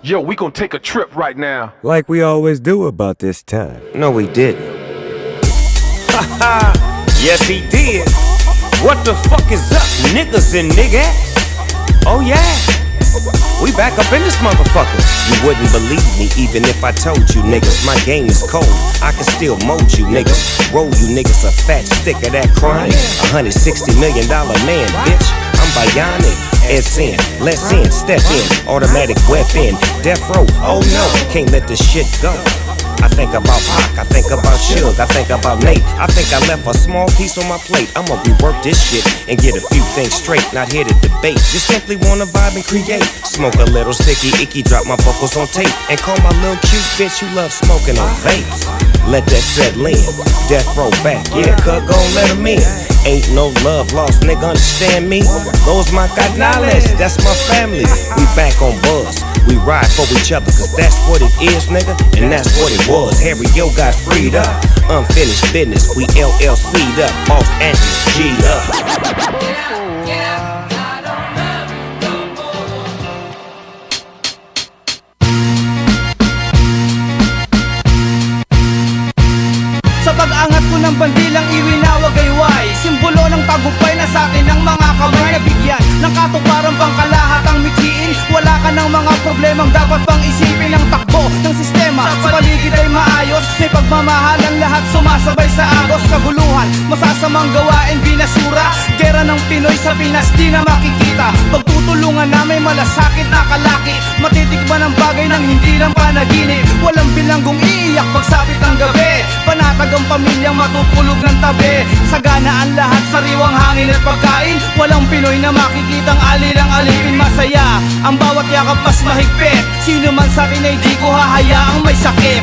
Yo, we gonna take a trip right now. Like we always do about this time. No, we didn't. Yes, he did. What the fuck is up, niggas and niggas? Oh yeah, we back up in this motherfucker. You wouldn't believe me even if I told you, niggas. My game is cold. I can still mold you, niggas. Roll you niggas a fat stick of that chronic. $160 million man, bitch. I'm bionic. It's in, let's in, step in. Automatic weapon, death row. Oh no, can't let this shit go. I think about Pac, I think about Suge, I think about Nate. I think I left a small piece on my plate. I'ma rework this shit and get a few things straight. Not here to debate, just simply wanna vibe and create. Smoke a little sticky icky, drop my vocals on tape, and call my little cute bitch who loves smoking on vapes. Let that settle in, death row back, yeah, cut gon' let him in. Ain't no love lost, nigga, understand me? Those my canales, that's my family. We back on buzz, we ride for each other, cause that's what it is, nigga, and that's what it was. Harry Yo got freed up, unfinished business, we LLC'd up, Los Angeles G'd up. Sa pag-angat ko ng bandilang iwinawag ay why simbolo ng tagumpay na sa akin ng mga kamay. Nabigyan ng katuparan pang kalahatang mithiin. Wala ka ng mga problemang dapat pang isipin. Ang takbo ng sistema sa paligid ay maayos. May pagmamahal ang lahat sumasabay sa agos. Kaguluhan, masasamang gawain binasura. Gera ng Pinoy sa Pinas di na makikita. Pagtutulungan na may malasakit na kalaki. Matitikman ang bagay ng hindi ng panaginip. Walang bilanggong iiyak pagsapit ng gabi. Panatag ang pamilyang matutulog ng tabi. Sagana ang lahat, sariwang hangin at pagkain. Walang Pinoy na makikitang alilang alipin. Masaya ang bawat yakap mas mahigpit. Sino man sa akin ay di ko hahayaang may sakit.